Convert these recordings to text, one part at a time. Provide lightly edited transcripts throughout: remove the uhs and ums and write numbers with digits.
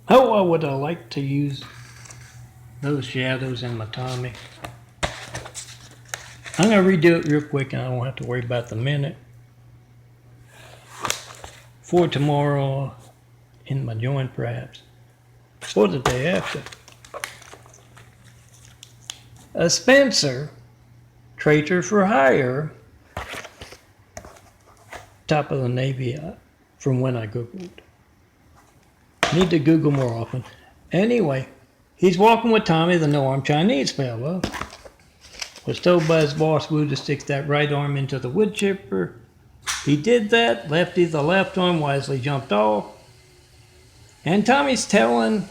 Oh, I would have liked to use those shadows in my Tommy. I'm going to redo it real quick and I won't have to worry about the minute. For tomorrow in my joint perhaps. Or the day after. A Spencer, Traitor for hire, top of the Navy from when I Googled. Need to Google more often. Anyway, he's walking with Tommy, the no-armed Chinese fellow. Was told by his boss Wu to stick that right arm into the wood chipper. He did that. Lefty, the left arm, wisely jumped off. And Tommy's telling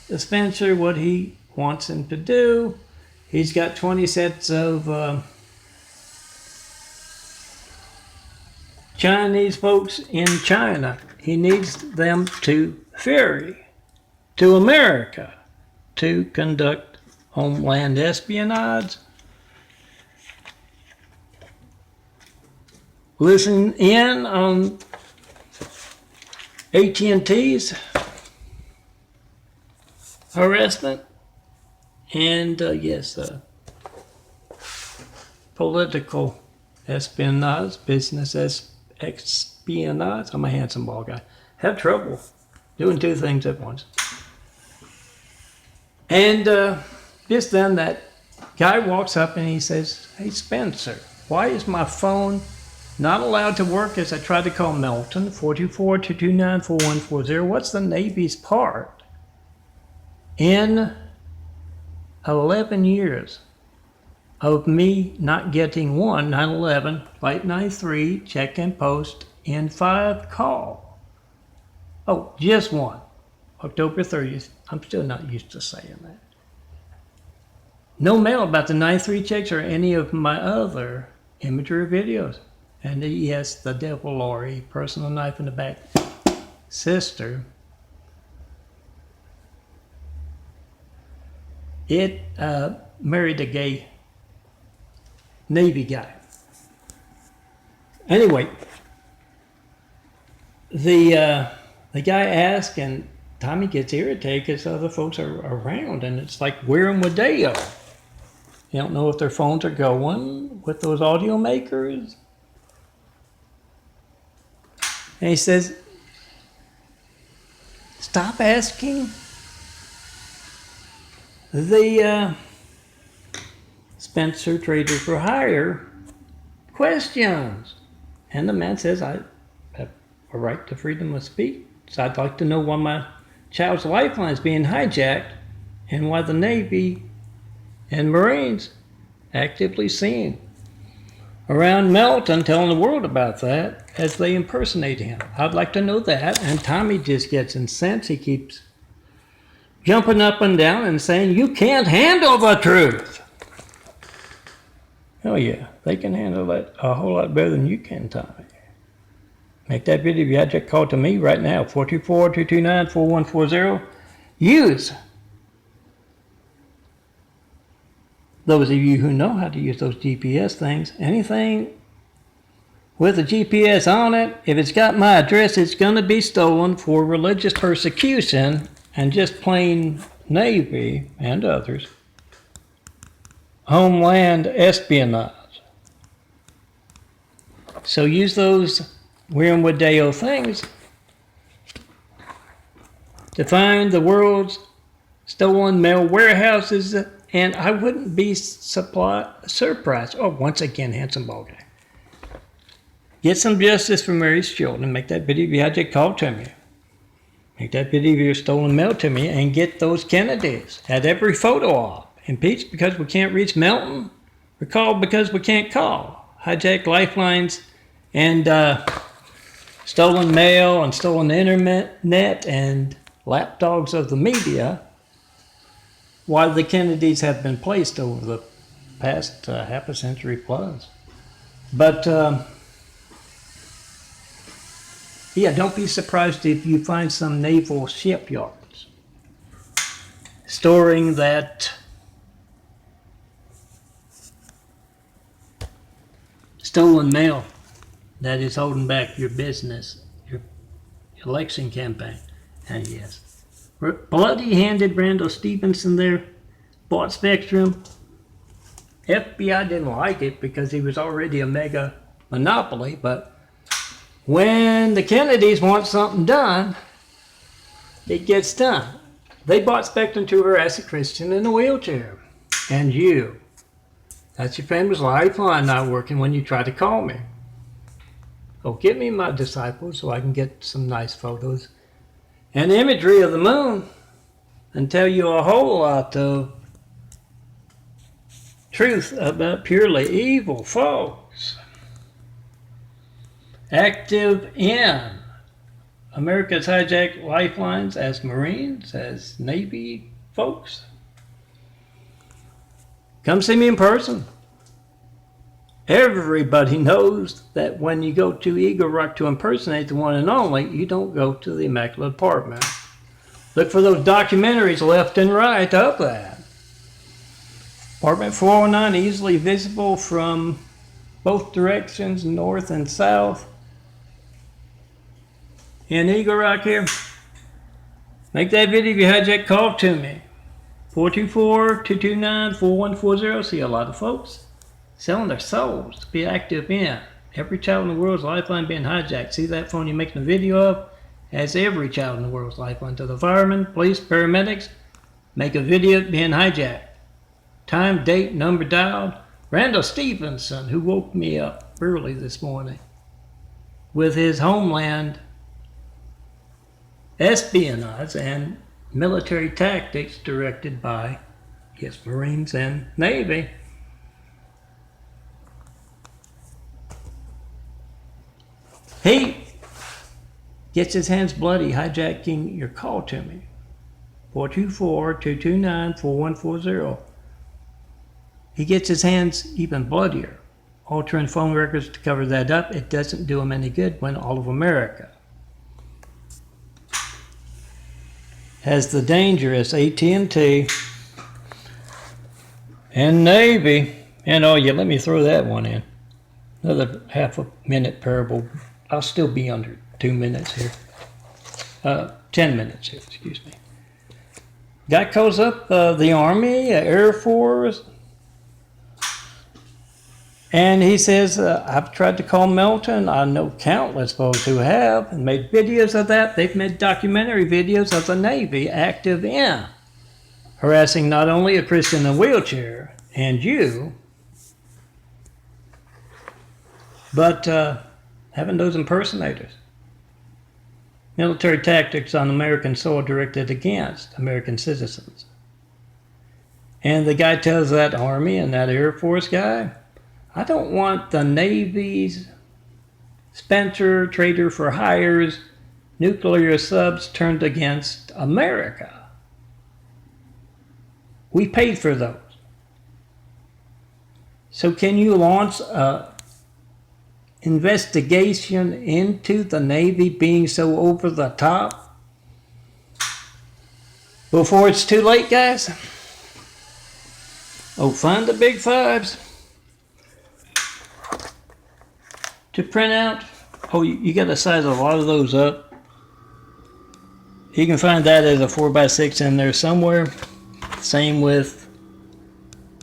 the Spencer what he wants him to do. He's got 20 sets of Chinese folks in China. He needs them to ferry to America to conduct homeland espionage. Listen in on AT&T's harassment and yes, political espionage, business espionage. I'm a handsome bald guy. Have trouble doing two things at once. And just then that guy walks up and he says, "Hey Spencer, why is my phone not allowed to work as I tried to call Melton, 424-229-4140. What's the Navy's part in 11 years of me not getting one 911, Flight 93, check-in post, N5 call? Oh, just one. October 30th. I'm still not used to saying that. No mail about the 93 checks or any of my other imagery videos. And yes, the devil Lori, personal knife in the back, sister. It married a gay Navy guy. Anyway, the guy asks, and Tommy gets irritated because other folks are around, and it's like we're in Wadeo. You don't know if their phones are going with those audio makers. And he says, stop asking the Spencer Traitor for hire questions. And the man says, I have a right to freedom of speech. So I'd like to know why my child's lifeline is being hijacked and why the Navy and Marines actively seen around Melton telling the world about that as they impersonate him. I'd like to know that. And Tommy just gets incensed. He keeps jumping up and down and saying, you can't handle the truth. Oh yeah, they can handle that a whole lot better than you can, Tommy. Make that video hijack call to me right now, 424-229-4140. Use those of you who know how to use those GPS things, anything with a GPS on it, if it's got my address, it's going to be stolen for religious persecution and just plain Navy and others. Homeland espionage. So use those we're in Wadeo things to find the world's stolen mail warehouses. And I wouldn't be surprised. Oh, once again, handsome bald guy. Get some justice for Mary's children. Make that video of your hijack call to me. Make that video of your stolen mail to me and get those Kennedys. Had every photo off. Impeached because we can't reach Melton. Recalled because we can't call. Hijack lifelines and stolen mail and stolen internet and lapdogs of the media. Why the Kennedys have been placed over the past half a century plus. But yeah, don't be surprised if you find some naval shipyards storing that stolen mail that is holding back your business, your election campaign. And yes, bloody-handed Randall Stevenson there, bought Spectrum. FBI didn't like it because he was already a mega monopoly, but when the Kennedys want something done, it gets done. They bought Spectrum to harass a Christian in a wheelchair. And you. That's your famous Lifeline not working when you try to call me. Oh, give me my disciples so I can get some nice photos and imagery of the moon and tell you a whole lot of truth about purely evil folks. Active in America's hijacked lifelines as Marines, as Navy folks. Come see me in person. Everybody knows that when you go to Eagle Rock to impersonate the one and only, you don't go to the Immaculate Apartment. Look for those documentaries left and right of that. Apartment 409, easily visible from both directions, north and south. In Eagle Rock here. Make that video if you hijack, call to me. 424-229-4140. See a lot of folks selling their souls to be active in. Every child in the world's lifeline being hijacked. See that phone you're making a video of? Has every child in the world's lifeline to the firemen, police, paramedics. Make a video being hijacked. Time, date, number dialed. Randall Stevenson, who woke me up early this morning with his homeland espionage and military tactics directed by, yes, Marines and Navy. He gets his hands bloody hijacking your call to me. 424-229-4140. He gets his hands even bloodier, altering phone records to cover that up. It doesn't do him any good when all of America has the dangerous AT&T and Navy. And oh yeah, let me throw that one in. Another half a minute parable. I'll still be under 2 minutes here. 10 minutes here, excuse me. Guy calls up the Army, Air Force, and he says, I've tried to call Melton. I know countless folks who have and made videos of that. They've made documentary videos of the Navy active in harassing not only a Christian in a wheelchair and you, but having those impersonators. Military tactics on American soil directed against American citizens. And the guy tells that Army and that Air Force guy, I don't want the Navy's Spencer, Traitor for Hires, nuclear subs turned against America. We paid for those. So can you launch an investigation into the Navy being so over the top before it's too late, guys? Oh, find the big fives to print out. Oh, you got to size a lot of those up. You can find that as a 4x6 in there somewhere. Same with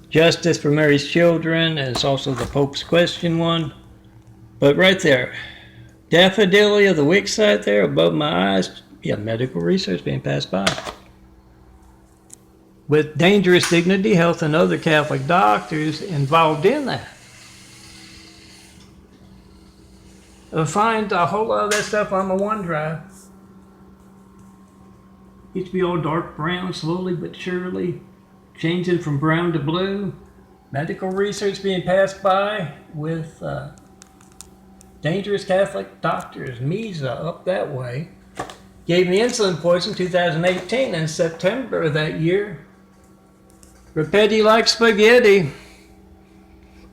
Justice for Mary's Children, and it's also the Pope's Question one. But right there, Daffodilia, the wick site there above my eyes, yeah, medical research being passed by. With Dangerous Dignity Health and other Catholic doctors involved in that. You'll find a whole lot of that stuff on the OneDrive. Used to be all dark brown, slowly but surely changing from brown to blue. Medical research being passed by with dangerous Catholic doctors. Misa up that way gave me insulin poison 2018 in September of that year. Rapetti like spaghetti.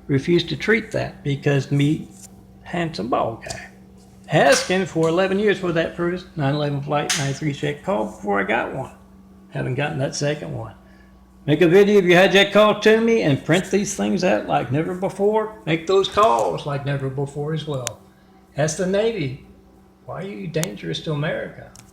Refused to treat that because me, handsome bald guy, asking for 11 years for that first 9/11 flight 93 check call before I got one. Haven't gotten that second one. Make a video if you had that call to me and print these things out like never before. Make those calls like never before as well. Ask the Navy, why are you dangerous to America?